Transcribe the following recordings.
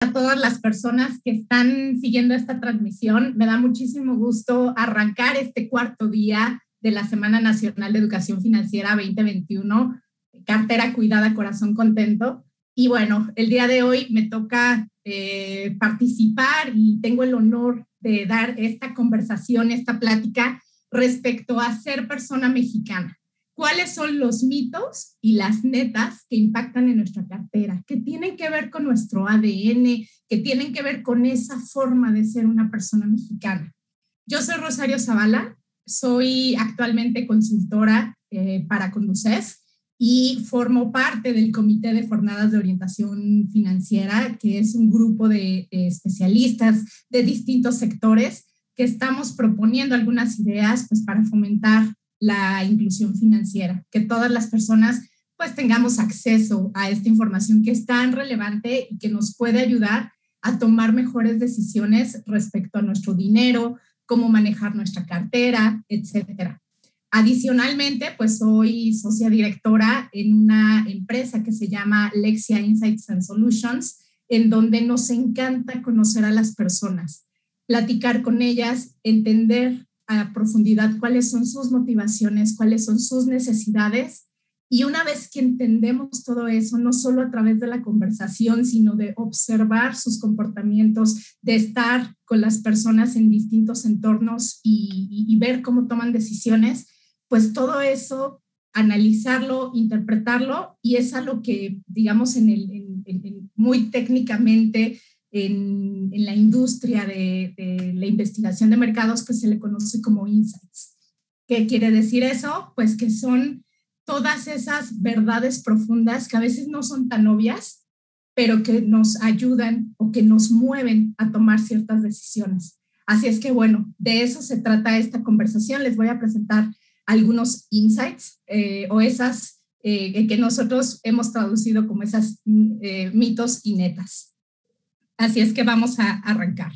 A todas las personas que están siguiendo esta transmisión. Me da muchísimo gusto arrancar este cuarto día de la Semana Nacional de Educación Financiera 2021, Cartera Cuidada, Corazón Contento. Y bueno, el día de hoy me toca participar y tengo el honor de dar esta conversación, esta plática respecto a ser persona mexicana. ¿Cuáles son los mitos y las netas que impactan en nuestra cartera, que tienen que ver con nuestro ADN, que tienen que ver con esa forma de ser una persona mexicana? Yo soy Rosario Zavala, soy actualmente consultora para Conducef y formo parte del Comité de Jornadas de Orientación Financiera, que es un grupo de especialistas de distintos sectores que estamos proponiendo algunas ideas pues, para fomentar la inclusión financiera, que todas las personas pues tengamos acceso a esta información que es tan relevante y que nos puede ayudar a tomar mejores decisiones respecto a nuestro dinero, cómo manejar nuestra cartera, etcétera. Adicionalmente, pues soy socia directora en una empresa que se llama Lexia Insights and Solutions, en donde nos encanta conocer a las personas, platicar con ellas, entender a profundidad cuáles son sus motivaciones, cuáles son sus necesidades. Y una vez que entendemos todo eso, no solo a través de la conversación, sino de observar sus comportamientos, de estar con las personas en distintos entornos y ver cómo toman decisiones, pues todo eso, analizarlo, interpretarlo, y es a lo que, digamos, muy técnicamente, en la industria de la investigación de mercados, que se le conoce como insights. ¿Qué quiere decir eso? Pues que son todas esas verdades profundas que a veces no son tan obvias, pero que nos ayudan o que nos mueven a tomar ciertas decisiones. Así es que, bueno, de eso se trata esta conversación. Les voy a presentar algunos insights o esas que nosotros hemos traducido como esas mitos y netas. Así es que vamos a arrancar.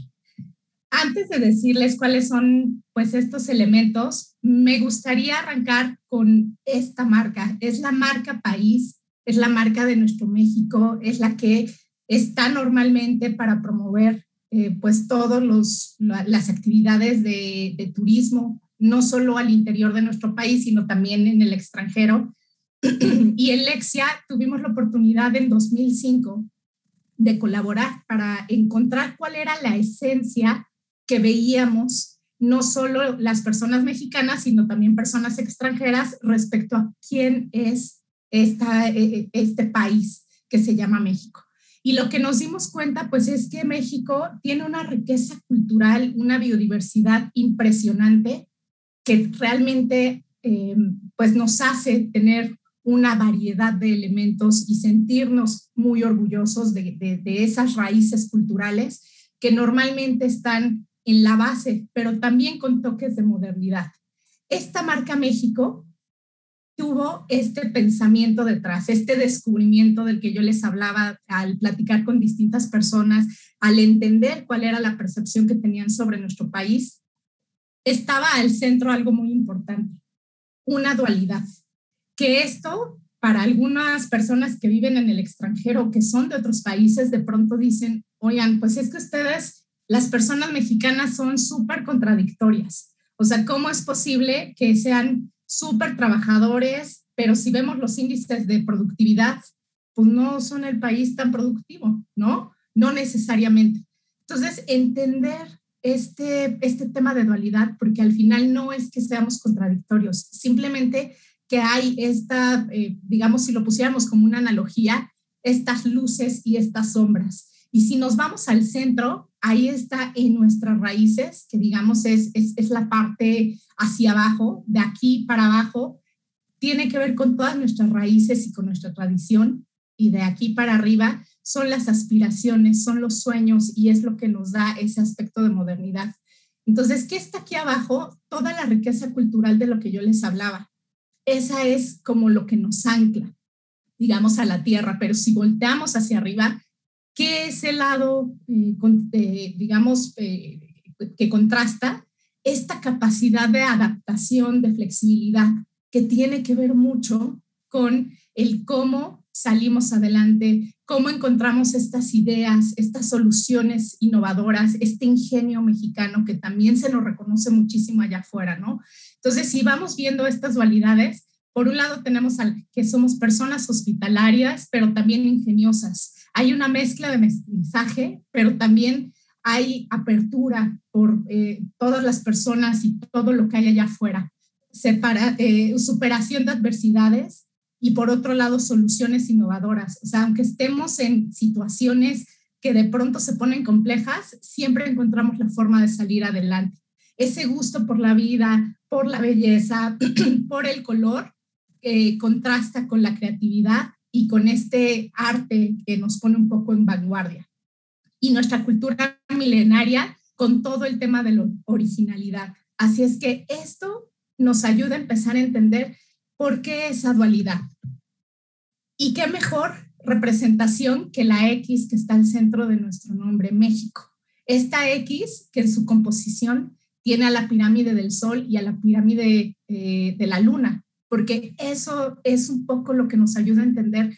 Antes de decirles cuáles son pues estos elementos, me gustaría arrancar con esta marca. Es la marca país, es la marca de nuestro México, es la que está normalmente para promover pues todas las actividades de turismo, no solo al interior de nuestro país, sino también en el extranjero. Y en Lexia tuvimos la oportunidad en 2005 de colaborar para encontrar cuál era la esencia que veíamos, no solo las personas mexicanas, sino también personas extranjeras, respecto a quién es este país que se llama México. Y lo que nos dimos cuenta, pues, es que México tiene una riqueza cultural, una biodiversidad impresionante, que realmente pues nos hace tener una variedad de elementos y sentirnos muy orgullosos de esas raíces culturales que normalmente están en la base, pero también con toques de modernidad. Esta marca México tuvo este pensamiento detrás, este descubrimiento del que yo les hablaba al platicar con distintas personas, al entender cuál era la percepción que tenían sobre nuestro país. Estaba al centro algo muy importante, una dualidad. Que esto, para algunas personas que viven en el extranjero, que son de otros países, de pronto dicen, oigan, pues es que ustedes, las personas mexicanas, son súper contradictorias. O sea, ¿cómo es posible que sean súper trabajadores, pero si vemos los índices de productividad, pues no son el país tan productivo, ¿no? No necesariamente. Entonces, entender este tema de dualidad, porque al final no es que seamos contradictorios, simplemente que hay esta, digamos, si lo pusiéramos como una analogía, estas luces y estas sombras. Y si nos vamos al centro, ahí está en nuestras raíces, que digamos es la parte hacia abajo, de aquí para abajo, tiene que ver con todas nuestras raíces y con nuestra tradición, y de aquí para arriba son las aspiraciones, son los sueños, y es lo que nos da ese aspecto de modernidad. Entonces, ¿qué está aquí abajo? Toda la riqueza cultural de lo que yo les hablaba. Esa es como lo que nos ancla, digamos, a la tierra, pero si volteamos hacia arriba, ¿qué es el lado, digamos, que contrasta? Esta capacidad de adaptación, de flexibilidad, que tiene que ver mucho con el cómo salimos adelante, cómo encontramos estas ideas, estas soluciones innovadoras, este ingenio mexicano que también se nos reconoce muchísimo allá afuera, ¿no? Entonces, si vamos viendo estas dualidades, por un lado tenemos que somos personas hospitalarias, pero también ingeniosas. Hay una mezcla de mestizaje, pero también hay apertura por todas las personas y todo lo que hay allá afuera. Superación de adversidades y por otro lado soluciones innovadoras. O sea, aunque estemos en situaciones que de pronto se ponen complejas, siempre encontramos la forma de salir adelante. Ese gusto por la vida, por la belleza, por el color, contrasta con la creatividad y con este arte que nos pone un poco en vanguardia. Y nuestra cultura milenaria con todo el tema de la originalidad. Así es que esto nos ayuda a empezar a entender por qué esa dualidad. Y qué mejor representación que la X que está al centro de nuestro nombre, México. Esta X que en su composición tiene a la pirámide del Sol y a la pirámide de la Luna, porque eso es un poco lo que nos ayuda a entender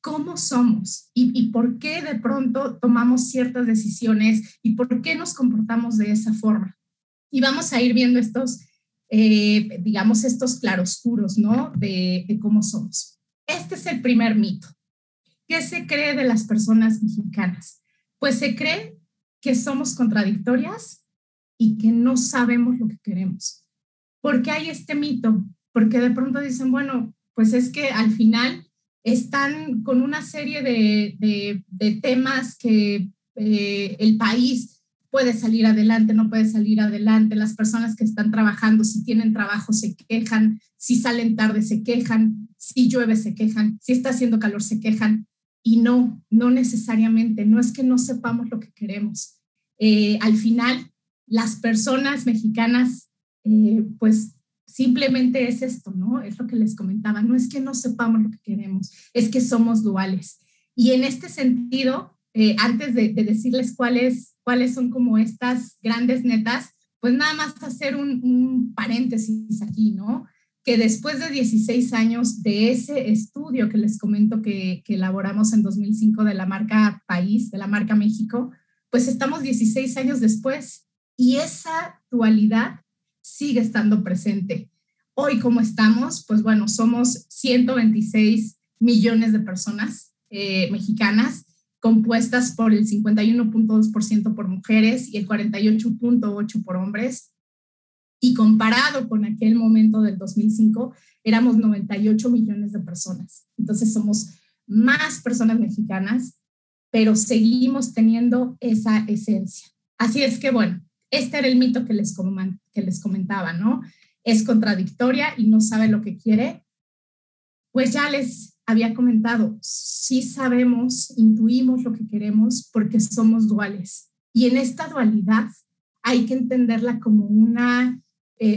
cómo somos y por qué de pronto tomamos ciertas decisiones y por qué nos comportamos de esa forma. Y vamos a ir viendo estos, digamos, estos claroscuros, ¿no? De cómo somos. Este es el primer mito. ¿Qué se cree de las personas mexicanas? Pues se cree que somos contradictorias y que no sabemos lo que queremos. ¿Por qué hay este mito? Porque de pronto dicen, bueno, pues es que al final están con una serie de temas que el país puede salir adelante, no puede salir adelante. Las personas que están trabajando, si tienen trabajo, se quejan, si salen tarde, se quejan, si llueve, se quejan, si está haciendo calor, se quejan. Y no necesariamente, no es que no sepamos lo que queremos. Al final, las personas mexicanas, pues simplemente es esto, ¿no? Es lo que les comentaba, no es que no sepamos lo que queremos, es que somos duales. Y en este sentido, antes de decirles cuáles son como estas grandes netas, pues nada más hacer un paréntesis aquí, ¿no? Que después de 16 años de ese estudio que les comento que elaboramos en 2005 de la marca País, de la marca México, pues estamos 16 años después y esa dualidad sigue estando presente. Hoy, ¿cómo estamos? Pues bueno, somos 126 millones de personas mexicanas, compuestas por el 51.2% por mujeres y el 48.8% por hombres. Y comparado con aquel momento del 2005, éramos 98 millones de personas. Entonces somos más personas mexicanas, pero seguimos teniendo esa esencia. Así es que, bueno, este era el mito que les comentaba, ¿no? Es contradictoria y no sabe lo que quiere. Pues ya les había comentado, sí sabemos, intuimos lo que queremos porque somos duales. Y en esta dualidad hay que entenderla como una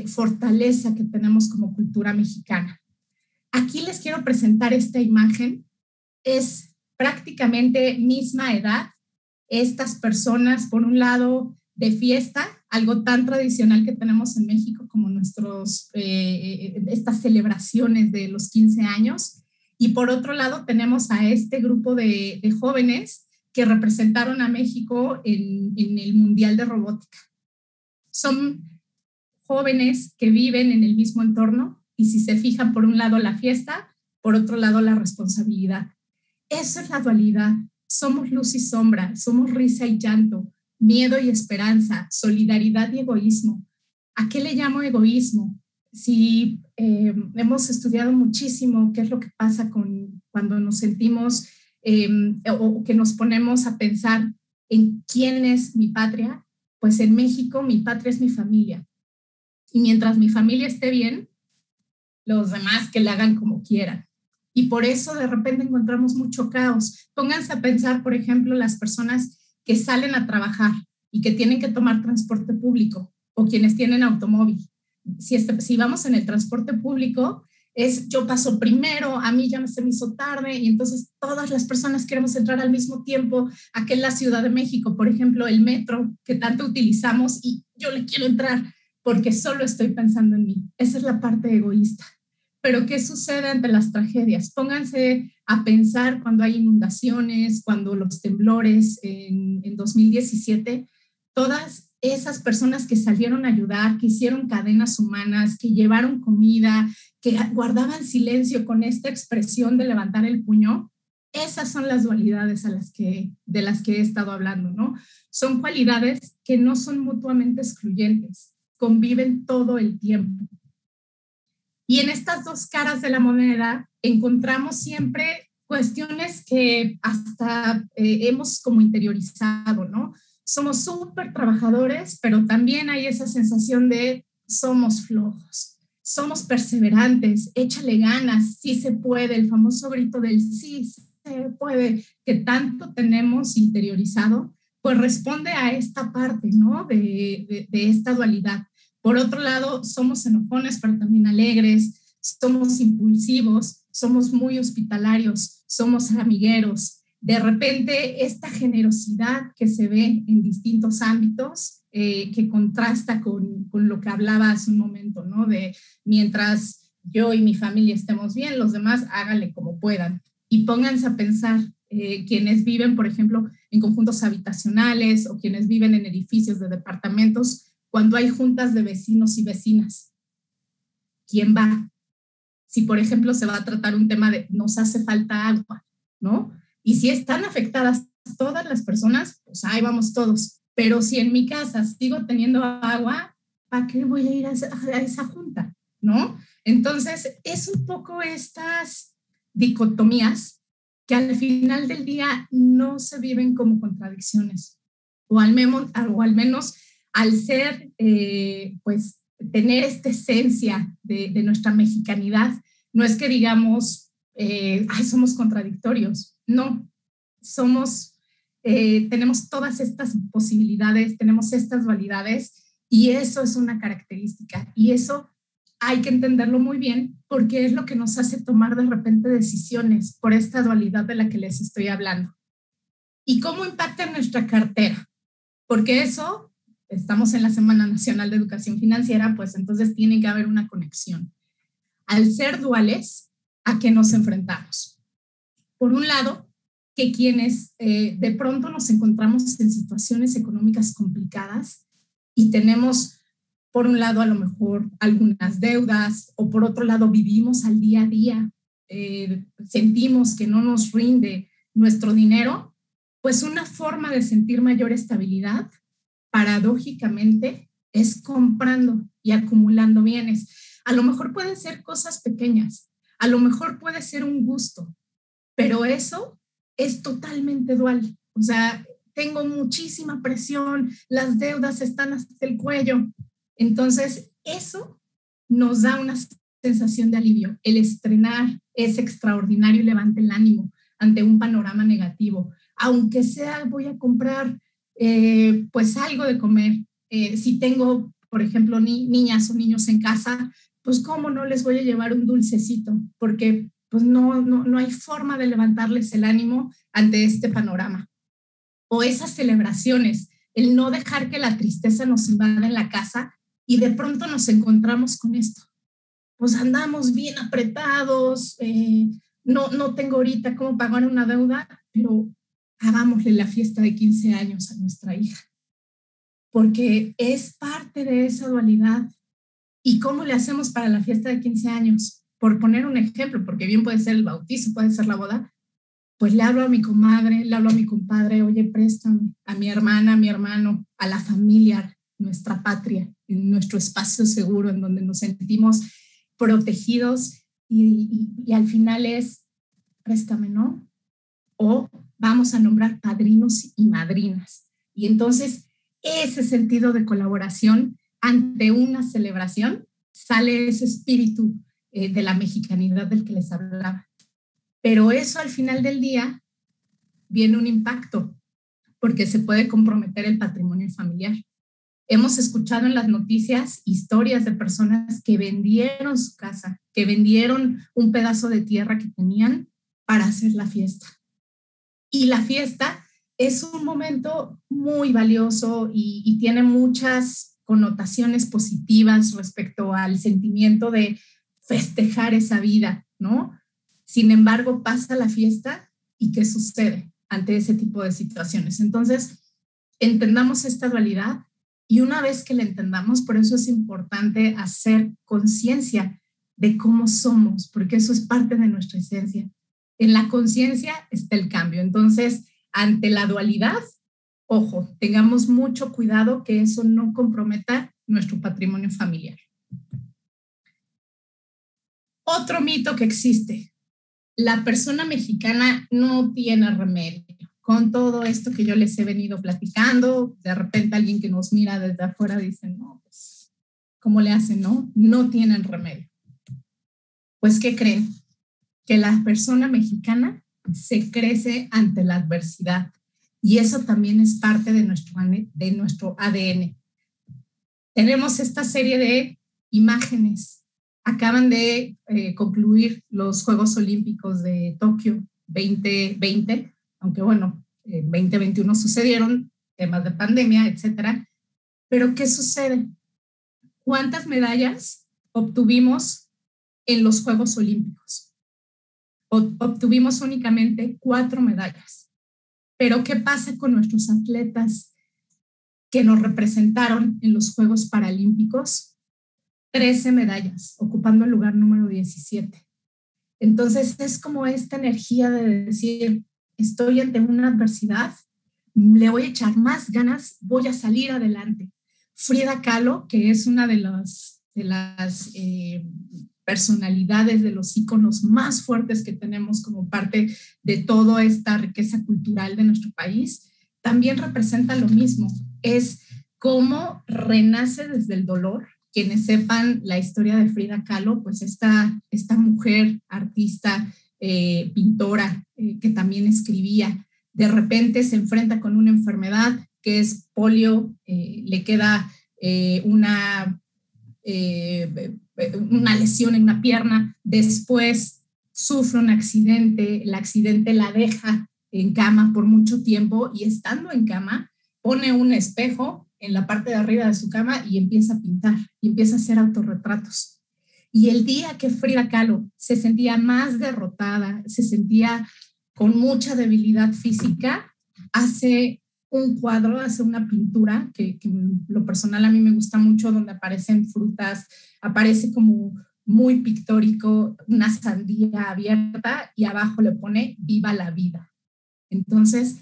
fortaleza que tenemos como cultura mexicana. Aquí les quiero presentar esta imagen. Es prácticamente misma edad. Estas personas, por un lado, de fiesta, algo tan tradicional que tenemos en México como estas celebraciones de los 15 años. Y por otro lado, tenemos a este grupo de jóvenes que representaron a México en el Mundial de Robótica. Son jóvenes que viven en el mismo entorno y si se fijan, por un lado la fiesta, por otro lado la responsabilidad. Eso es la dualidad. Somos luz y sombra, somos risa y llanto, miedo y esperanza, solidaridad y egoísmo. ¿A qué le llamo egoísmo? Si hemos estudiado muchísimo qué es lo que pasa cuando nos sentimos o que nos ponemos a pensar en quién es mi patria, pues en México mi patria es mi familia. Y mientras mi familia esté bien, los demás que le hagan como quieran. Y por eso de repente encontramos mucho caos. Pónganse a pensar, por ejemplo, las personas que salen a trabajar y que tienen que tomar transporte público o quienes tienen automóvil. Si vamos en el transporte público, yo paso primero, a mí ya se me hizo tarde y entonces todas las personas queremos entrar al mismo tiempo. Aquí en la Ciudad de México, por ejemplo, el metro que tanto utilizamos y yo le quiero entrar porque solo estoy pensando en mí. Esa es la parte egoísta. pero ¿qué sucede ante las tragedias? Pónganse a pensar cuando hay inundaciones, cuando los temblores en 2017, todas esas personas que salieron a ayudar, que hicieron cadenas humanas, que llevaron comida, que guardaban silencio con esta expresión de levantar el puño, esas son las dualidades de las que he estado hablando, ¿no? Son cualidades que no son mutuamente excluyentes, conviven todo el tiempo. Y en estas dos caras de la moneda encontramos siempre cuestiones que hasta hemos como interiorizado, ¿no? Somos súper trabajadores, pero también hay esa sensación de somos flojos, somos perseverantes, échale ganas, sí se puede, el famoso grito del sí se puede, que tanto tenemos interiorizado, pues responde a esta parte, ¿no? De esta dualidad. Por otro lado, somos enojones, pero también alegres, somos impulsivos, somos muy hospitalarios, somos amigueros. De repente, esta generosidad que se ve en distintos ámbitos, que contrasta con lo que hablaba hace un momento, ¿no? De mientras yo y mi familia estemos bien, los demás háganle como puedan. Y pónganse a pensar, quienes viven, por ejemplo, en conjuntos habitacionales o quienes viven en edificios de departamentos, cuando hay juntas de vecinos y vecinas, ¿quién va? Si, por ejemplo, se va a tratar un tema de nos hace falta agua, ¿no? Y si están afectadas todas las personas, pues ahí vamos todos. Pero si en mi casa sigo teniendo agua, ¿para qué voy a ir a esa junta? ¿No? Entonces, es un poco estas dicotomías que al final del día no se viven como contradicciones, o al menos al ser, pues, tener esta esencia de nuestra mexicanidad, no es que digamos, ay, somos contradictorios, no, somos, tenemos todas estas posibilidades, tenemos estas dualidades, y eso es una característica, y eso hay que entenderlo muy bien, porque es lo que nos hace tomar de repente decisiones por esta dualidad de la que les estoy hablando. ¿Y cómo impacta en nuestra cartera? Porque eso, estamos en la Semana Nacional de Educación Financiera, pues entonces tiene que haber una conexión. Al ser duales, ¿a qué nos enfrentamos? Por un lado, que quienes de pronto nos encontramos en situaciones económicas complicadas y tenemos, por un lado, a lo mejor algunas deudas, o por otro lado, vivimos al día a día, sentimos que no nos rinde nuestro dinero, pues una forma de sentir mayor estabilidad, paradójicamente, es comprando y acumulando bienes. A lo mejor pueden ser cosas pequeñas, a lo mejor puede ser un gusto, pero eso es totalmente dual. O sea, tengo muchísima presión, las deudas están hasta el cuello. Entonces, eso nos da una sensación de alivio. El estrenar es extraordinario y levanta el ánimo ante un panorama negativo. Aunque sea, voy a comprar pues algo de comer. Si tengo, por ejemplo, niñas o niños en casa, pues cómo no les voy a llevar un dulcecito, porque pues no hay forma de levantarles el ánimo ante este panorama. O esas celebraciones, el no dejar que la tristeza nos invada en la casa y de pronto nos encontramos con esto. Pues andamos bien apretados, no tengo ahorita cómo pagar una deuda, pero hagámosle la fiesta de 15 años a nuestra hija, porque es parte de esa dualidad. ¿Y cómo le hacemos para la fiesta de 15 años? Por poner un ejemplo, porque bien puede ser el bautizo, puede ser la boda, pues le hablo a mi comadre, le hablo a mi compadre, oye, préstame, a mi hermana, a mi hermano, a la familia, nuestra patria, en nuestro espacio seguro en donde nos sentimos protegidos y al final es, préstame, ¿no? O vamos a nombrar padrinos y madrinas. Y entonces ese sentido de colaboración ante una celebración sale ese espíritu de la mexicanidad del que les hablaba. Pero eso al final del día viene un impacto porque se puede comprometer el patrimonio familiar. Hemos escuchado en las noticias historias de personas que vendieron su casa, que vendieron un pedazo de tierra que tenían para hacer la fiesta. Y la fiesta es un momento muy valioso y tiene muchas connotaciones positivas respecto al sentimiento de festejar esa vida, ¿no? Sin embargo, pasa la fiesta y ¿qué sucede ante ese tipo de situaciones? Entonces, entendamos esta dualidad y una vez que la entendamos, por eso es importante hacer conciencia de cómo somos, porque eso es parte de nuestra esencia. En la conciencia está el cambio. Entonces, ante la dualidad, ojo, tengamos mucho cuidado que eso no comprometa nuestro patrimonio familiar. Otro mito que existe: la persona mexicana no tiene remedio. Con todo esto que yo les he venido platicando, de repente alguien que nos mira desde afuera dice, no, pues, ¿cómo le hacen, no? No tienen remedio. Pues, ¿qué creen? Que la persona mexicana se crece ante la adversidad y eso también es parte de nuestro ADN. Tenemos esta serie de imágenes. Acaban de concluir los Juegos Olímpicos de Tokio 2020, aunque bueno, en 2021 sucedieron temas de pandemia, etcétera. Pero ¿qué sucede? ¿Cuántas medallas obtuvimos en los Juegos Olímpicos? Obtuvimos únicamente 4 medallas. Pero ¿qué pasa con nuestros atletas que nos representaron en los Juegos Paralímpicos? 13 medallas, ocupando el lugar número 17. Entonces es como esta energía de decir, estoy ante una adversidad, le voy a echar más ganas, voy a salir adelante. Frida Kahlo, que es una de las personalidades, de los íconos más fuertes que tenemos como parte de toda esta riqueza cultural de nuestro país, también representa lo mismo. Es cómo renace desde el dolor. Quienes sepan la historia de Frida Kahlo, pues esta mujer artista, pintora, que también escribía, de repente se enfrenta con una enfermedad que es polio, le queda una lesión en una pierna, después sufre un accidente, el accidente la deja en cama por mucho tiempo y estando en cama pone un espejo en la parte de arriba de su cama y empieza a pintar y empieza a hacer autorretratos. Y el día que Frida Kahlo se sentía más derrotada, se sentía con mucha debilidad física, hace un cuadro, hace una pintura que lo personal a mí me gusta mucho, donde aparecen frutas, aparece como muy pictórico, una sandía abierta y abajo le pone viva la vida. Entonces,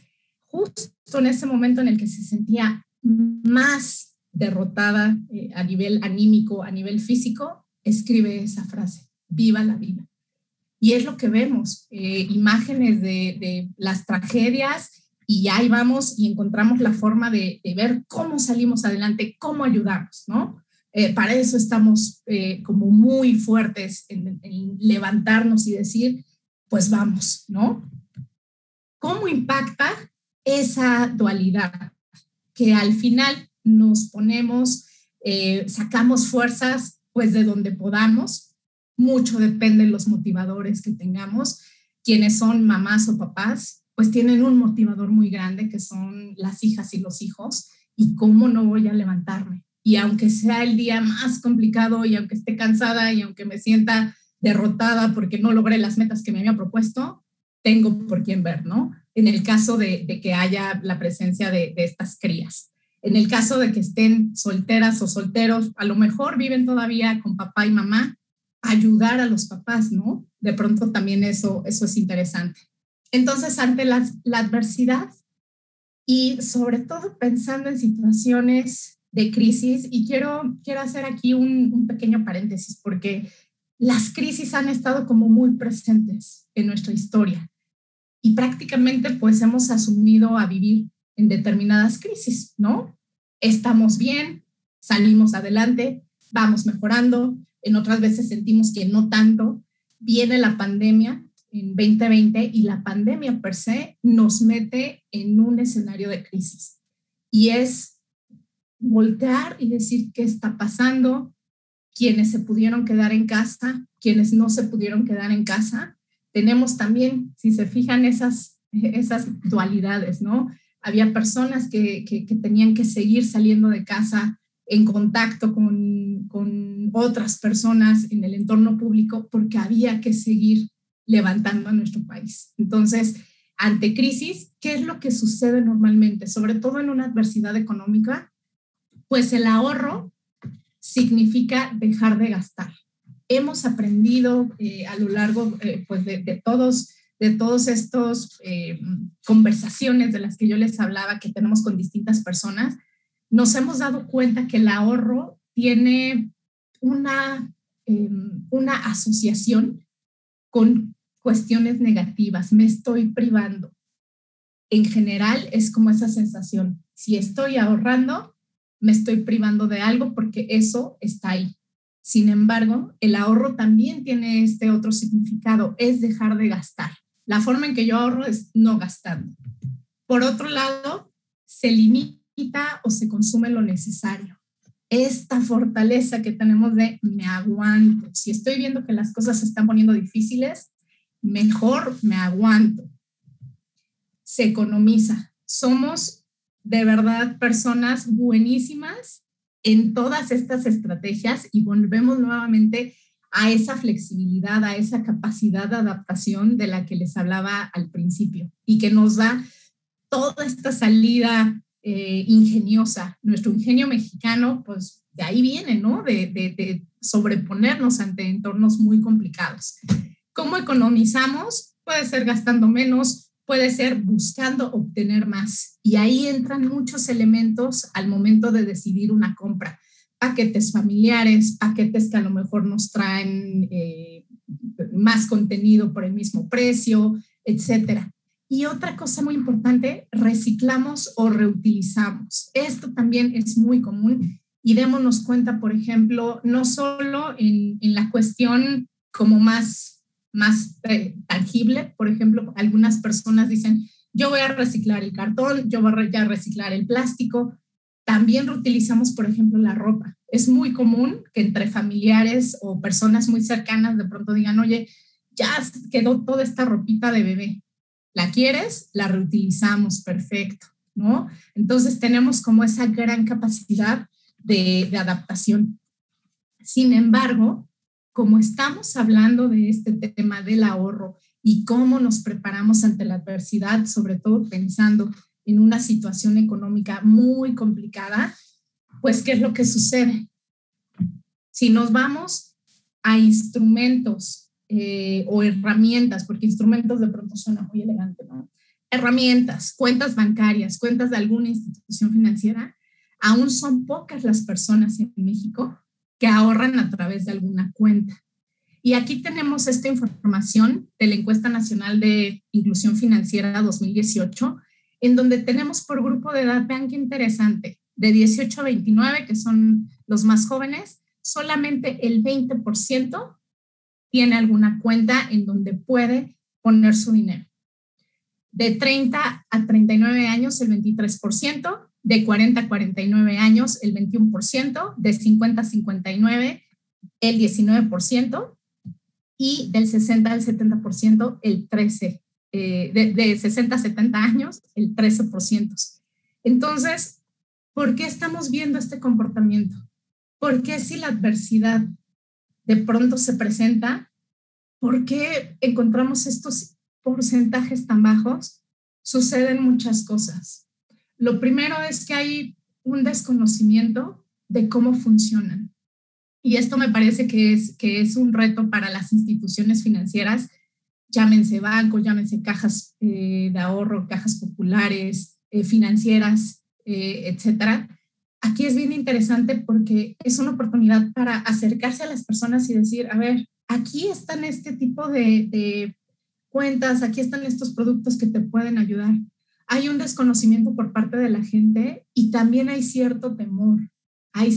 justo en ese momento en el que se sentía más derrotada a nivel anímico, a nivel físico, escribe esa frase, viva la vida. Y es lo que vemos, imágenes de las tragedias y ahí vamos y encontramos la forma de ver cómo salimos adelante, cómo ayudamos, ¿no? Para eso estamos como muy fuertes en levantarnos y decir, pues vamos, ¿no? ¿Cómo impacta esa dualidad? Que al final nos ponemos, sacamos fuerzas pues de donde podamos, mucho depende de los motivadores que tengamos. Quienes son mamás o papás, pues tienen un motivador muy grande que son las hijas y los hijos, y cómo no voy a levantarme. Y aunque sea el día más complicado y aunque esté cansada y aunque me sienta derrotada porque no logré las metas que me había propuesto, tengo por quién ver, ¿no? En el caso de que haya la presencia de estas crías. En el caso de que estén solteras o solteros, a lo mejor viven todavía con papá y mamá, ayudar a los papás, ¿no? De pronto también eso es interesante. Entonces, ante la adversidad y sobre todo pensando en situaciones de crisis, y quiero hacer aquí un pequeño paréntesis, porque las crisis han estado como muy presentes en nuestra historia y prácticamente pues hemos asumido a vivir en determinadas crisis, ¿no? Estamos bien, salimos adelante, vamos mejorando, en otras veces sentimos que no tanto. Viene la pandemia en 2020 y la pandemia per se nos mete en un escenario de crisis y es voltear y decir qué está pasando, quienes se pudieron quedar en casa, quienes no se pudieron quedar en casa. Tenemos también, si se fijan, esas dualidades, ¿no? Había personas que tenían que seguir saliendo de casa en contacto con otras personas en el entorno público porque había que seguir levantando a nuestro país. Entonces, ante crisis, ¿qué es lo que sucede normalmente? Sobre todo en una adversidad económica, pues el ahorro significa dejar de gastar. Hemos aprendido a lo largo pues de todos estos conversaciones de las que yo les hablaba que tenemos con distintas personas, nos hemos dado cuenta que el ahorro tiene una asociación con cuestiones negativas. Me estoy privando. En general es como esa sensación. Si estoy ahorrando, me estoy privando de algo porque eso está ahí. Sin embargo, el ahorro también tiene este otro significado, es dejar de gastar. La forma en que yo ahorro es no gastando. Por otro lado, se limita o se consume lo necesario. Esta fortaleza que tenemos de me aguanto. Si estoy viendo que las cosas se están poniendo difíciles, mejor me aguanto. Se economiza. Somos de verdad personas buenísimas en todas estas estrategias y volvemos nuevamente a esa flexibilidad, a esa capacidad de adaptación de la que les hablaba al principio y que nos da toda esta salida ingeniosa. Nuestro ingenio mexicano, pues de ahí viene, ¿no? De sobreponernos ante entornos muy complicados. ¿Cómo economizamos? Puede ser gastando menos, puede ser buscando obtener más. Y ahí entran muchos elementos al momento de decidir una compra. Paquetes familiares, paquetes que a lo mejor nos traen más contenido por el mismo precio, etcétera. Y otra cosa muy importante, reciclamos o reutilizamos. Esto también es muy común y démonos cuenta, por ejemplo, no solo en la cuestión como más tangible. Por ejemplo, algunas personas dicen, yo voy a reciclar el cartón, yo voy a reciclar el plástico. También reutilizamos, por ejemplo, la ropa. Es muy común que entre familiares o personas muy cercanas de pronto digan, oye, ya quedó toda esta ropita de bebé. ¿La quieres? La reutilizamos, perfecto, ¿no? Entonces tenemos como esa gran capacidad de adaptación. Sin embargo, como estamos hablando de este tema del ahorro y cómo nos preparamos ante la adversidad, sobre todo pensando en una situación económica muy complicada, pues, ¿qué es lo que sucede? Si nos vamos a instrumentos o herramientas, porque instrumentos de pronto suena muy elegante, ¿no? Herramientas, cuentas bancarias, cuentas de alguna institución financiera, aún son pocas las personas en México que ahorran a través de alguna cuenta. Y aquí tenemos esta información de la Encuesta Nacional de Inclusión Financiera 2018, en donde tenemos por grupo de edad, vean qué interesante, de 18 a 29, que son los más jóvenes, solamente el 20% tiene alguna cuenta en donde puede poner su dinero. De 30 a 39 años, el 23%, de 40 a 49 años, el 21%, de 50 a 59, el 19%, y del 60 al 70%, el 13%. De 60 a 70 años, el 13%. Entonces, ¿por qué estamos viendo este comportamiento? Porque si la adversidad de pronto se presenta, ¿por qué encontramos estos porcentajes tan bajos? Suceden muchas cosas. Lo primero es que hay un desconocimiento de cómo funcionan. Y esto me parece que es un reto para las instituciones financieras, llámense bancos, llámense cajas de ahorro, cajas populares, financieras, etcétera. Aquí es bien interesante porque es una oportunidad para acercarse a las personas y decir, a ver, aquí están este tipo de cuentas, aquí están estos productos que te pueden ayudar. Hay un desconocimiento por parte de la gente y también hay cierto temor. Hay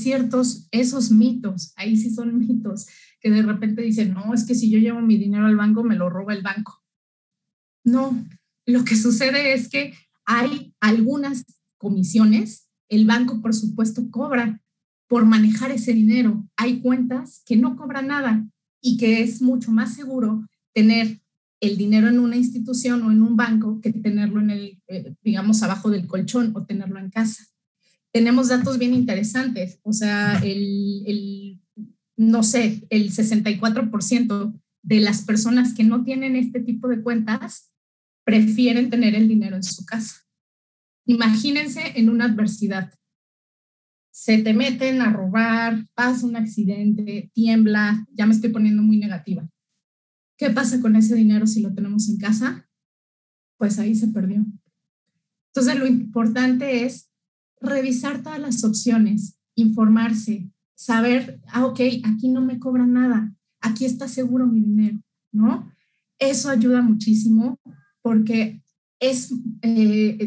esos mitos, ahí sí son mitos, que de repente dicen, no, es que si yo llevo mi dinero al banco, me lo roba el banco. No, lo que sucede es que hay algunas comisiones, el banco por supuesto cobra por manejar ese dinero. Hay cuentas que no cobran nada y que es mucho más seguro tener el dinero en una institución o en un banco que tenerlo en digamos, abajo del colchón o tenerlo en casa. tenemos datos bien interesantes. O sea, no sé, el 64% de las personas que no tienen este tipo de cuentas prefieren tener el dinero en su casa. Imagínense en una adversidad. Se te meten a robar, pasa un accidente, tiembla, ya me estoy poniendo muy negativa. ¿Qué pasa con ese dinero si lo tenemos en casa? Pues ahí se perdió. Entonces, lo importante es revisar todas las opciones, informarse, saber, ok, aquí no me cobran nada, aquí está seguro mi dinero, ¿no? Eso ayuda muchísimo porque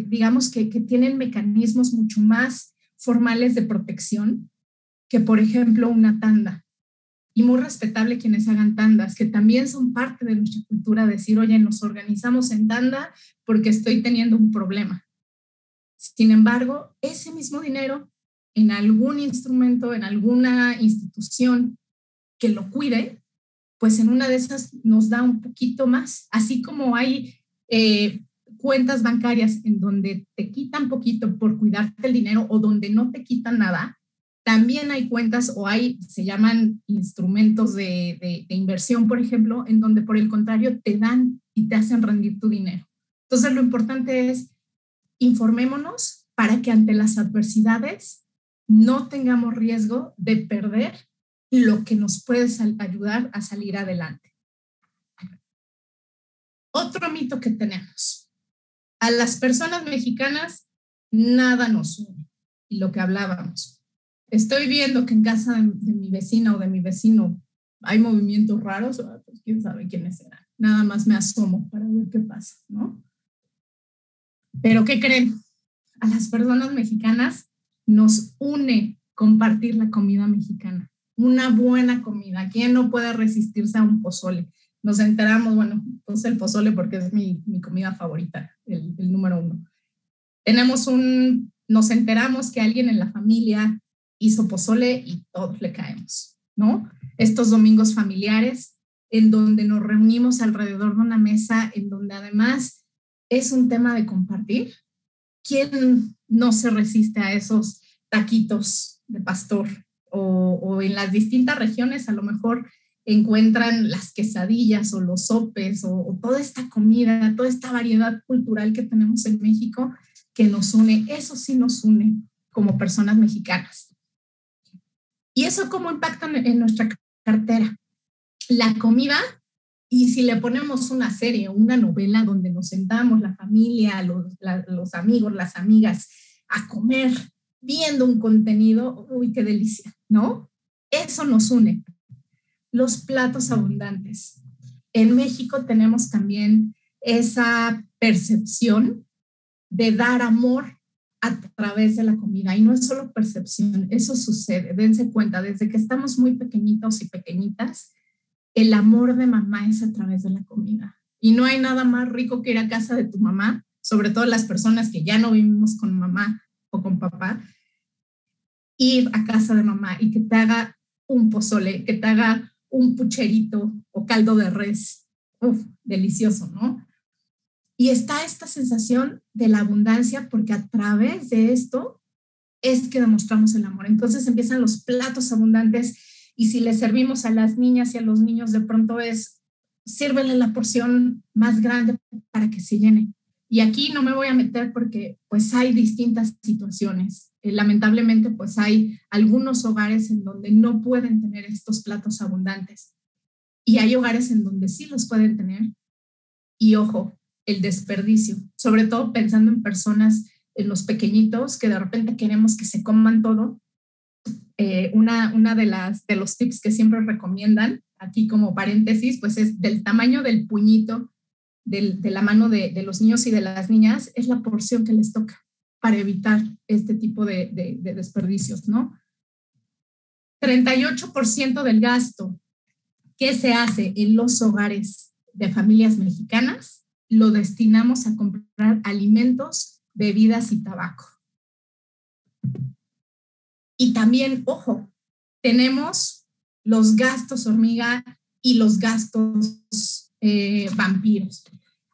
digamos que tienen mecanismos mucho más formales de protección que, por ejemplo, una tanda. Y muy respetable quienes hagan tandas, que también son parte de nuestra cultura, decir, oye, nos organizamos en tanda porque estoy teniendo un problema. Sin embargo, ese mismo dinero en algún instrumento, en alguna institución que lo cuide, pues en una de esas nos da un poquito más, así como hay cuentas bancarias en donde te quitan poquito por cuidarte el dinero o donde no te quitan nada. También hay cuentas o se llaman instrumentos de inversión, por ejemplo, en donde por el contrario te dan y te hacen rendir tu dinero. Entonces lo importante es informémonos para que ante las adversidades no tengamos riesgo de perder lo que nos puede ayudar a salir adelante. Otro mito que tenemos. A las personas mexicanas nada nos une. Y lo que hablábamos. Estoy viendo que en casa de mi vecina o de mi vecino hay movimientos raros, pues quién sabe quiénes serán. Nada más me asomo para ver qué pasa, ¿no? Pero ¿qué creen? A las personas mexicanas nos une compartir la comida mexicana. Una buena comida. ¿Quién no puede resistirse a un pozole? Nos enteramos, bueno, pues el pozole porque es mi comida favorita, el número 1. Nos enteramos que alguien en la familia hizo pozole y todos le caemos, ¿no? Estos domingos familiares en donde nos reunimos alrededor de una mesa, en donde además es un tema de compartir. ¿Quién no se resiste a esos taquitos de pastor? O en las distintas regiones a lo mejor encuentran las quesadillas o los sopes o toda esta comida, toda esta variedad cultural que tenemos en México que nos une. Eso sí nos une como personas mexicanas. ¿Y eso cómo impacta en nuestra cartera? La comida, y si le ponemos una serie o una novela donde nos sentamos la familia, los amigos, las amigas a comer viendo un contenido, uy, qué delicia, ¿no? Eso nos une. Los platos abundantes. En México tenemos también esa percepción de dar amor a través de la comida. Y no es solo percepción, eso sucede. Dense cuenta, desde que estamos muy pequeñitos y pequeñitas, el amor de mamá es a través de la comida. Y no hay nada más rico que ir a casa de tu mamá, sobre todo las personas que ya no vivimos con mamá o con papá, ir a casa de mamá y que te haga un pozole, que te haga un pucherito o caldo de res. Uf, delicioso, ¿no? Y está esta sensación de la abundancia porque a través de esto es que demostramos el amor. Entonces empiezan los platos abundantes y si le servimos a las niñas y a los niños, de pronto sírvele la porción más grande para que se llene. Y aquí no me voy a meter porque pues hay distintas situaciones. Lamentablemente pues hay algunos hogares en donde no pueden tener estos platos abundantes y hay hogares en donde sí los pueden tener. Y ojo, el desperdicio, sobre todo pensando en personas, en los pequeñitos que de repente queremos que se coman todo. Una de los tips que siempre recomiendan, aquí como paréntesis, pues es del tamaño del puñito de la mano de los niños y de las niñas, es la porción que les toca para evitar este tipo de desperdicios, ¿no? 38% del gasto que se hace en los hogares de familias mexicanas lo destinamos a comprar alimentos, bebidas y tabaco. Y también, ojo, tenemos los gastos hormiga y los gastos vampiros.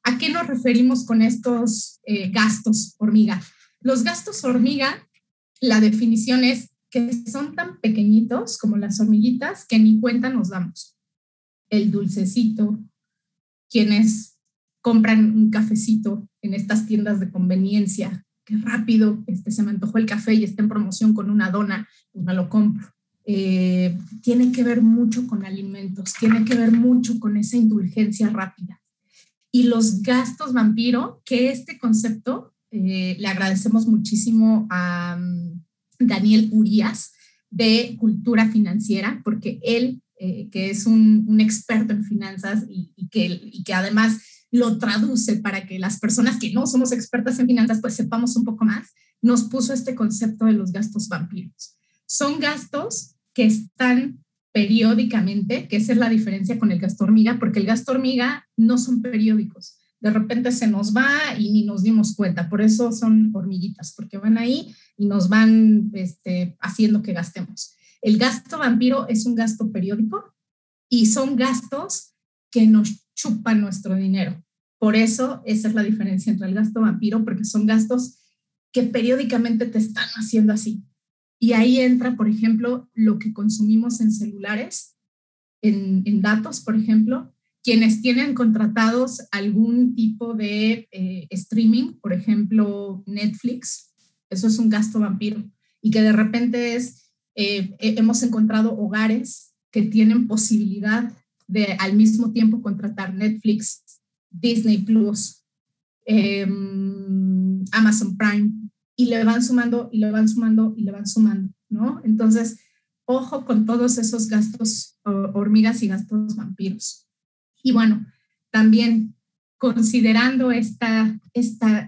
¿A qué nos referimos con estos gastos hormiga? Los gastos hormiga la definición es que son tan pequeñitos como las hormiguitas que ni cuenta nos damos. El dulcecito, quienes compran un cafecito en estas tiendas de conveniencia, que rápido se me antojó el café y está en promoción con una dona, pues me lo compro. Tiene que ver mucho con alimentos, tiene que ver mucho con esa indulgencia rápida. Y los gastos vampiro, que este concepto le agradecemos muchísimo a Daniel Urías de Cultura Financiera, porque él, que es un experto en finanzas y que además lo traduce para que las personas que no somos expertas en finanzas pues sepamos un poco más, nos puso este concepto de los gastos vampiros. Son gastos que están periódicamente, que esa es la diferencia con el gasto hormiga, porque el gasto hormiga no son periódicos. De repente se nos va y ni nos dimos cuenta. Por eso son hormiguitas, porque van ahí y nos van haciendo que gastemos. El gasto vampiro es un gasto periódico y son gastos que nos chupan nuestro dinero. Por eso esa es la diferencia entre el gasto vampiro, porque son gastos que periódicamente te están haciendo así. Y ahí entra, por ejemplo, lo que consumimos en celulares, en datos, por ejemplo, quienes tienen contratados algún tipo de streaming, por ejemplo, Netflix, eso es un gasto vampiro. Y que de repente hemos encontrado hogares que tienen posibilidad de al mismo tiempo contratar Netflix, Disney Plus, Amazon Prime, y le van sumando y le van sumando y le van sumando, ¿no? Entonces, ojo con todos esos gastos hormigas y gastos vampiros. Y bueno, también considerando esta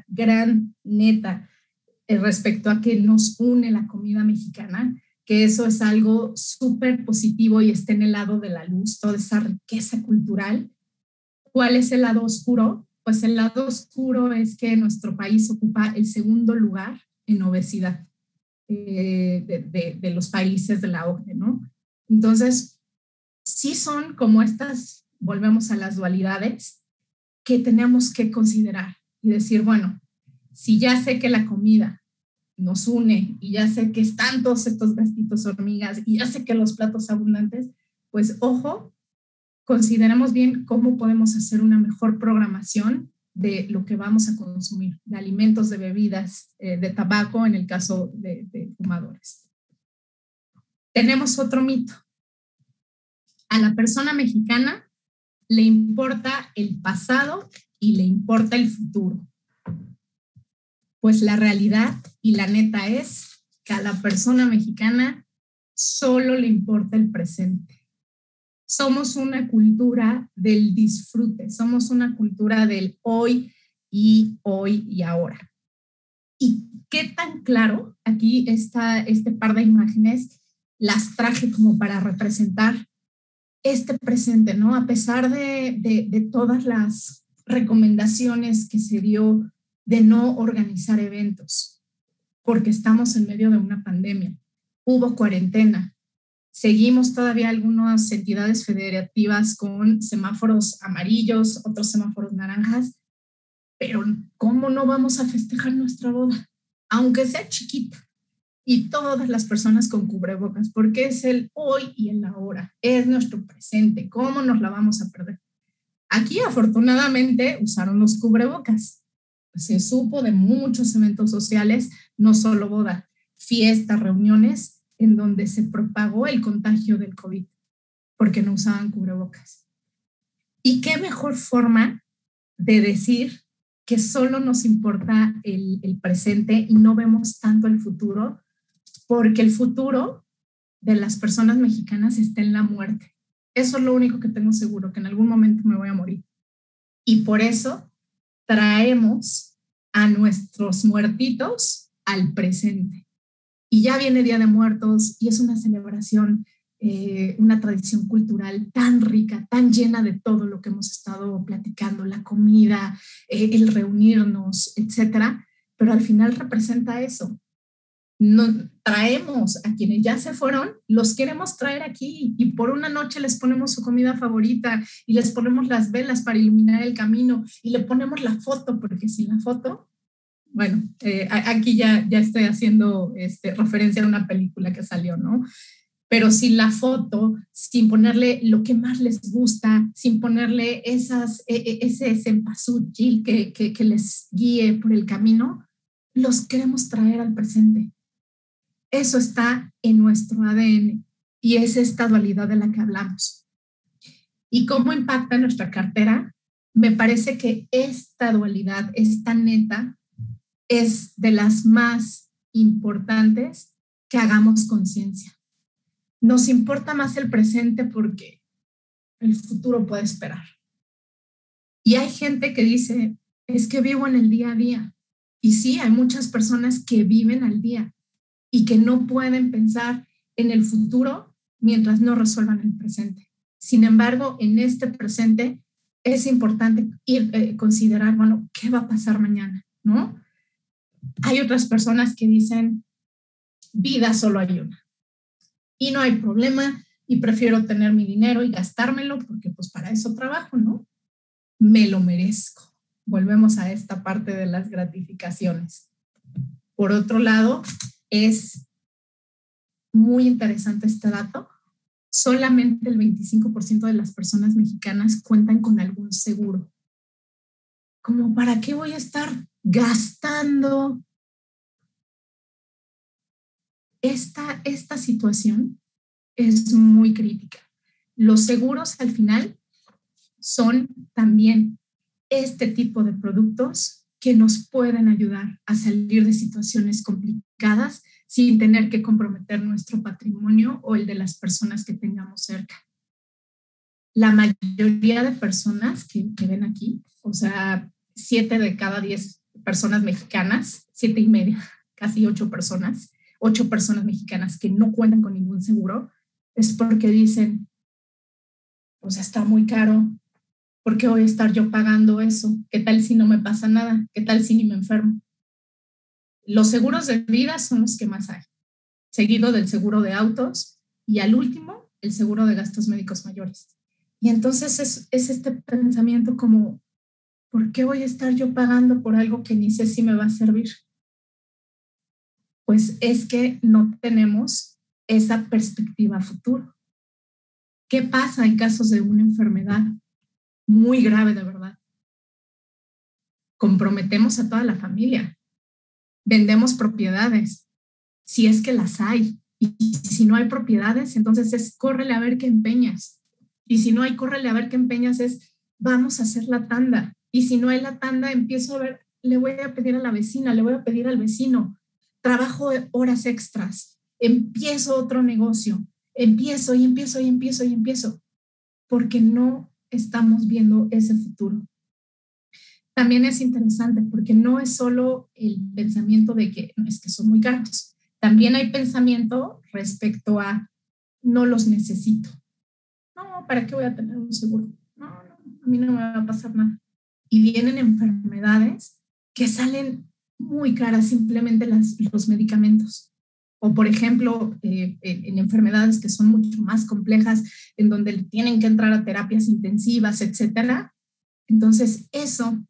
gran neta respecto a que nos une la comida mexicana, que eso es algo súper positivo y está en el lado de la luz, toda esa riqueza cultural. ¿Cuál es el lado oscuro? Pues el lado oscuro es que nuestro país ocupa el segundo lugar en obesidad de los países de la OCDE, ¿no? Entonces, sí son como estas, volvemos a las dualidades, que tenemos que considerar y decir, bueno, si ya sé que la comida nos une y ya sé que están todos estos gastitos hormigas y ya sé que los platos abundantes, pues ojo, consideremos bien cómo podemos hacer una mejor programación de lo que vamos a consumir, de alimentos, de bebidas, de tabaco, en el caso de fumadores. Tenemos otro mito. A la persona mexicana le importa el pasado y le importa el futuro. Pues la realidad y la neta es que a la persona mexicana solo le importa el presente. Somos una cultura del disfrute, somos una cultura del hoy y ahora. ¿Y qué tan claro? Aquí está este par de imágenes, las traje como para representar este presente, ¿no? A pesar de todas las recomendaciones que se dio de no organizar eventos, porque estamos en medio de una pandemia, hubo cuarentena. Seguimos todavía algunas entidades federativas con semáforos amarillos, otros semáforos naranjas, pero ¿cómo no vamos a festejar nuestra boda? Aunque sea chiquita, y todas las personas con cubrebocas, porque es el hoy y el ahora, es nuestro presente, ¿cómo nos la vamos a perder? Aquí afortunadamente usaron los cubrebocas, se supo de muchos eventos sociales, no solo boda, fiestas, reuniones, en donde se propagó el contagio del COVID, porque no usaban cubrebocas. ¿Y qué mejor forma de decir que solo nos importa el presente y no vemos tanto el futuro? Porque el futuro de las personas mexicanas está en la muerte. Eso es lo único que tengo seguro, que en algún momento me voy a morir. Y por eso traemos a nuestros muertitos al presente. Y ya viene Día de Muertos y es una celebración, una tradición cultural tan rica, tan llena de todo lo que hemos estado platicando, la comida, el reunirnos, etcétera. Pero al final representa eso. No, traemos a quienes ya se fueron, los queremos traer aquí y por una noche les ponemos su comida favorita y les ponemos las velas para iluminar el camino y le ponemos la foto, porque sin la foto bueno, aquí ya estoy haciendo referencia a una película que salió, ¿no? Pero sin la foto, sin ponerle lo que más les gusta, sin ponerle ese cempasúchil que les guíe por el camino, los queremos traer al presente. Eso está en nuestro ADN y es esta dualidad de la que hablamos. ¿Y cómo impacta nuestra cartera? Me parece que esta dualidad, esta neta, es de las más importantes que hagamos conciencia. Nos importa más el presente porque el futuro puede esperar. Y hay gente que dice, es que vivo en el día a día. Y sí, hay muchas personas que viven al día y que no pueden pensar en el futuro mientras no resuelvan el presente. Sin embargo, en este presente es importante considerar, bueno, ¿qué va a pasar mañana? ¿No? Hay otras personas que dicen, vida solo hay una. Y no hay problema y prefiero tener mi dinero y gastármelo porque pues para eso trabajo, ¿no? Me lo merezco. Volvemos a esta parte de las gratificaciones. Por otro lado, es muy interesante este dato. Solamente el 25% de las personas mexicanas cuentan con algún seguro. ¿Cómo para qué voy a estar gastando? Esta situación es muy crítica. Los seguros al final son también este tipo de productos que nos pueden ayudar a salir de situaciones complicadas sin tener que comprometer nuestro patrimonio o el de las personas que tengamos cerca. La mayoría de personas que ven aquí, o sea, 7 de cada 10 personas mexicanas, 7.5, casi 8 personas mexicanas que no cuentan con ningún seguro, es porque dicen, o sea, está muy caro, ¿por qué voy a estar yo pagando eso? ¿Qué tal si no me pasa nada? ¿Qué tal si ni me enfermo? Los seguros de vida son los que más hay, seguido del seguro de autos y al último, el seguro de gastos médicos mayores. Y entonces es este pensamiento como, ¿por qué voy a estar yo pagando por algo que ni sé si me va a servir? Pues es que no tenemos esa perspectiva futuro. ¿Qué pasa en casos de una enfermedad muy grave de verdad? Comprometemos a toda la familia, vendemos propiedades, si es que las hay, y si no hay propiedades, entonces es córrele a ver qué empeñas, y si no hay, córrele a ver qué empeñas es vamos a hacer la tanda, y si no hay la tanda, empiezo a ver, le voy a pedir a la vecina, le voy a pedir al vecino, trabajo horas extras, empiezo otro negocio, empiezo, porque no estamos viendo ese futuro. También es interesante porque no es solo el pensamiento de que no, es que son muy caros. También hay pensamiento respecto a no los necesito. No, ¿para qué voy a tener un seguro? No, a mí no me va a pasar nada. Y vienen enfermedades que salen muy caras, simplemente los medicamentos. O, por ejemplo, en enfermedades que son mucho más complejas, en donde tienen que entrar a terapias intensivas, etcétera. Entonces, eso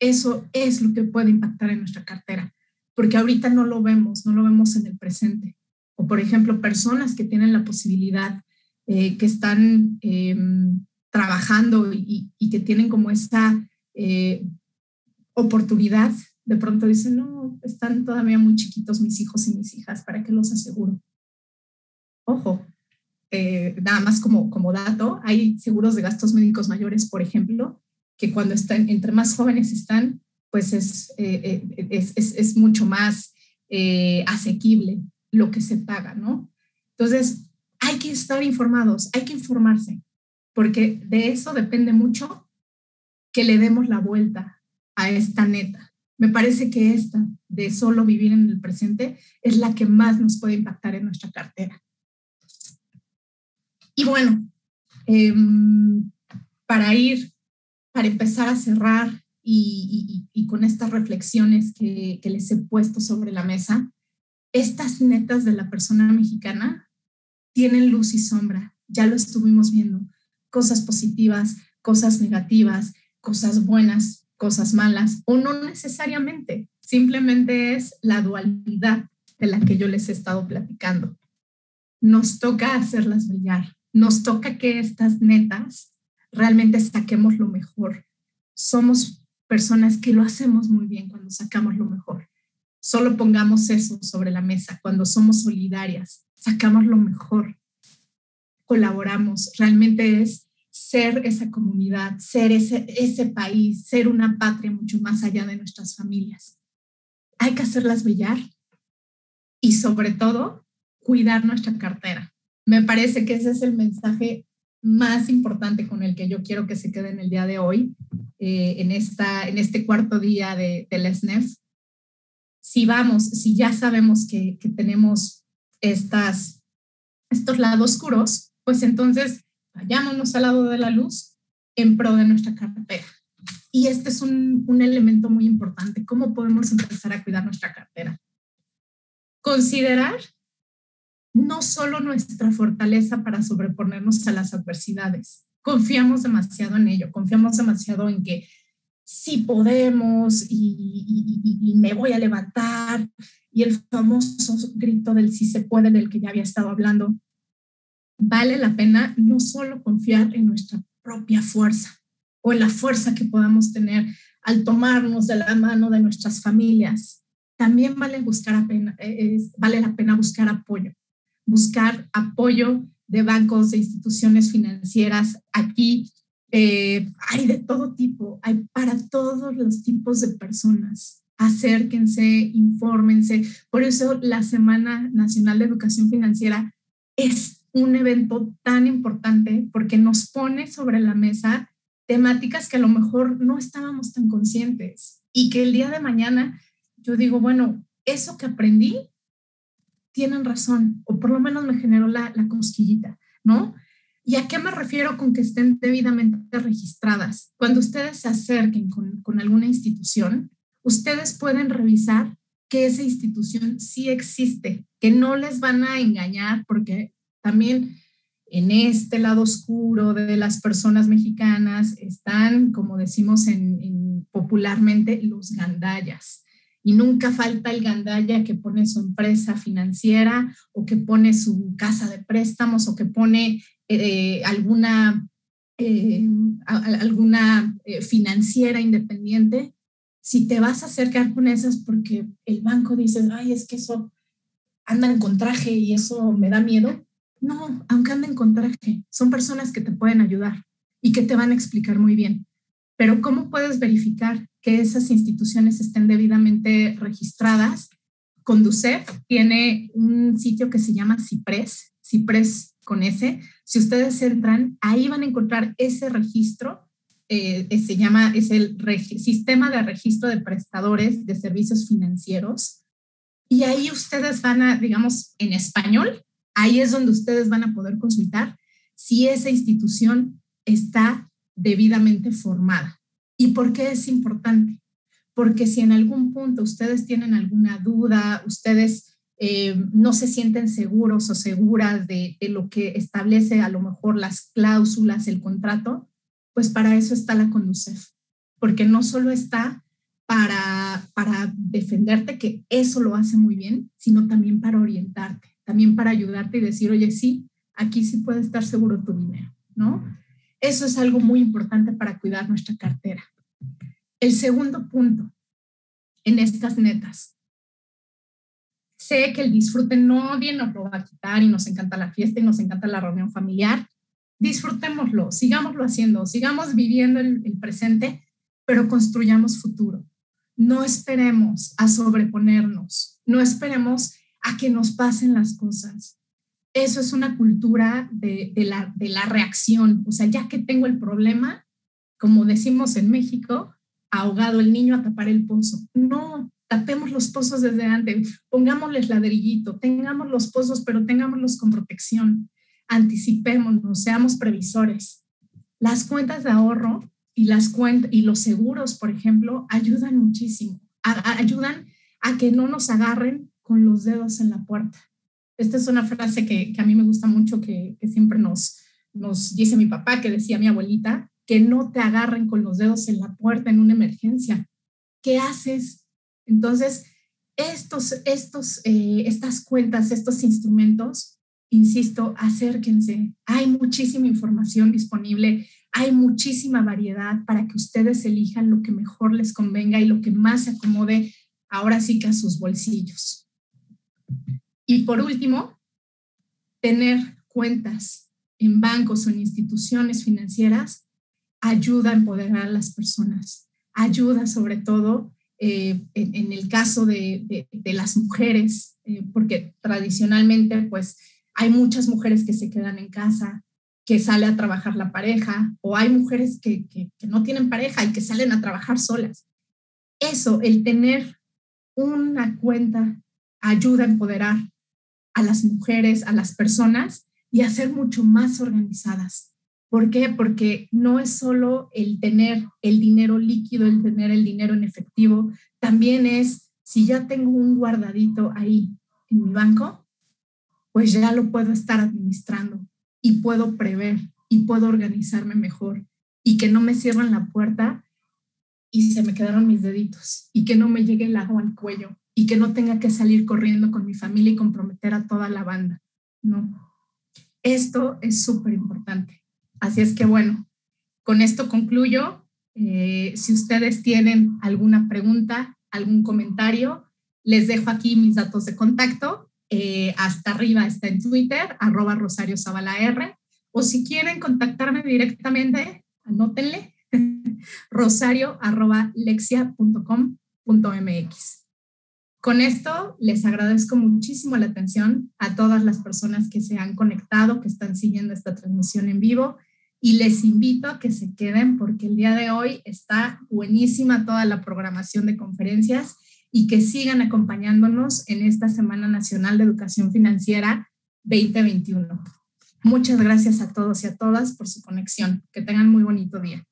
es lo que puede impactar en nuestra cartera, porque ahorita no lo vemos en el presente. O, por ejemplo, personas que tienen la posibilidad, que están trabajando y que tienen como esta oportunidad, de pronto dicen, no, están todavía muy chiquitos mis hijos y mis hijas, ¿para qué los aseguro? Ojo, nada más como dato, hay seguros de gastos médicos mayores, por ejemplo, que cuando están, entre más jóvenes están, pues es mucho más asequible lo que se paga, ¿no? Entonces, hay que estar informados, hay que informarse, porque de eso depende mucho que le demos la vuelta a esta neta. Me parece que esta de solo vivir en el presente es la que más nos puede impactar en nuestra cartera. Y bueno, para empezar a cerrar y con estas reflexiones que les he puesto sobre la mesa, estas netas de la persona mexicana tienen luz y sombra, ya lo estuvimos viendo, cosas positivas, cosas negativas, cosas buenas, cosas malas, o no necesariamente. simplemente es la dualidad de la que yo les he estado platicando. Nos toca hacerlas brillar, nos toca que estas netas realmente saquemos lo mejor. Somos personas que lo hacemos muy bien cuando sacamos lo mejor. Solo pongamos eso sobre la mesa. Cuando somos solidarias, sacamos lo mejor, colaboramos. Realmente es ser esa comunidad, ser ese país, ser una patria mucho más allá de nuestras familias. Hay que hacerlas brillar y sobre todo cuidar nuestra cartera. Me parece que ese es el mensaje más importante con el que yo quiero que se queden el día de hoy, en este cuarto día de la SNEF. Si ya sabemos que tenemos estos lados oscuros, pues entonces vayámonos al lado de la luz en pro de nuestra cartera. Y este es un elemento muy importante. ¿Cómo podemos empezar a cuidar nuestra cartera? Considerar no solo nuestra fortaleza para sobreponernos a las adversidades. Confiamos demasiado en ello, confiamos demasiado en que sí podemos y me voy a levantar, y el famoso grito del sí se puede del que ya había estado hablando. Vale la pena no solo confiar en nuestra propia fuerza o en la fuerza que podamos tener al tomarnos de la mano de nuestras familias. También vale la pena buscar apoyo de bancos, de instituciones financieras. Aquí hay de todo tipo, hay para todos los tipos de personas. Acérquense, infórmense. Por eso la Semana Nacional de Educación Financiera es un evento tan importante, porque nos pone sobre la mesa temáticas que a lo mejor no estábamos tan conscientes, y que el día de mañana yo digo, bueno, eso que aprendí tienen razón, o por lo menos me generó la cosquillita, ¿no? ¿Y a qué me refiero con que estén debidamente registradas? Cuando ustedes se acerquen con alguna institución, ustedes pueden revisar que esa institución sí existe, que no les van a engañar, porque también en este lado oscuro de las personas mexicanas están, como decimos popularmente, los gandallas. Y nunca falta el gandalla que pone su empresa financiera, o que pone su casa de préstamos, o que pone alguna financiera independiente. Si te vas a acercar con esas porque el banco dice, ay, es que eso andan con traje y eso me da miedo. No, aunque anden con traje, son personas que te pueden ayudar y que te van a explicar muy bien. Pero ¿cómo puedes verificar que esas instituciones estén debidamente registradas? Conducef tiene un sitio que se llama Ciprés con S. Si ustedes entran, ahí van a encontrar ese registro. Es el Sistema de Registro de Prestadores de Servicios Financieros. Y ahí ustedes van a, digamos, en español, ahí es donde ustedes van a poder consultar si esa institución está debidamente formada. ¿Y por qué es importante? Porque si en algún punto ustedes tienen alguna duda, ustedes no se sienten seguros o seguras de lo que establece a lo mejor las cláusulas, el contrato, pues para eso está la Conducef. Porque no solo está para defenderte, que eso lo hace muy bien, sino también para orientarte, también para ayudarte y decir, oye, sí, aquí sí puede estar seguro tu dinero, ¿no? Eso es algo muy importante para cuidar nuestra cartera. El segundo punto en estas netas. Sé que el disfrute nadie nos lo va a quitar, y nos encanta la fiesta y nos encanta la reunión familiar. Disfrutémoslo, sigámoslo haciendo, sigamos viviendo el presente, pero construyamos futuro. No esperemos a sobreponernos, no esperemos a que nos pasen las cosas. Eso es una cultura de la reacción. O sea, ya que tengo el problema, como decimos en México, ahogado el niño a tapar el pozo. No, tapemos los pozos desde antes, pongámosles ladrillito, tengamos los pozos, pero tengámoslos con protección. Anticipémonos, seamos previsores. Las cuentas de ahorro y los seguros, por ejemplo, ayudan muchísimo. Ayudan a que no nos agarren con los dedos en la puerta. Esta es una frase que a mí me gusta mucho, que siempre nos dice mi papá, que decía mi abuelita, que no te agarren con los dedos en la puerta en una emergencia. ¿Qué haces Entonces, estas cuentas, estos instrumentos, insisto, acérquense. Hay muchísima información disponible, hay muchísima variedad para que ustedes elijan lo que mejor les convenga y lo que más se acomode ahora sí que a sus bolsillos. Y por último, tener cuentas en bancos o en instituciones financieras ayuda a empoderar a las personas, ayuda sobre todo en el caso de las mujeres, porque tradicionalmente pues hay muchas mujeres que se quedan en casa, que sale a trabajar la pareja, o hay mujeres que no tienen pareja y que salen a trabajar solas. Eso, el tener una cuenta ayuda a empoderar a las mujeres, a las personas y a ser mucho más organizadas. ¿Por qué? Porque no es solo el tener el dinero líquido, el tener el dinero en efectivo, también es, si ya tengo un guardadito ahí en mi banco, pues ya lo puedo estar administrando y puedo prever y puedo organizarme mejor y que no me cierren la puerta y se me quedaron mis deditos y que no me llegue el agua al cuello y que no tenga que salir corriendo con mi familia y comprometer a toda la banda. No, esto es súper importante. Así es que bueno, con esto concluyo. Si ustedes tienen alguna pregunta, algún comentario, les dejo aquí mis datos de contacto. Hasta arriba está en Twitter, @RosarioZabalaR, o si quieren contactarme directamente, anótenle, rosario@lexia.com.mx. Con esto les agradezco muchísimo la atención a todas las personas que se han conectado, que están siguiendo esta transmisión en vivo, y les invito a que se queden porque el día de hoy está buenísima toda la programación de conferencias y que sigan acompañándonos en esta Semana Nacional de Educación Financiera 2021. Muchas gracias a todos y a todas por su conexión. Que tengan muy bonito día.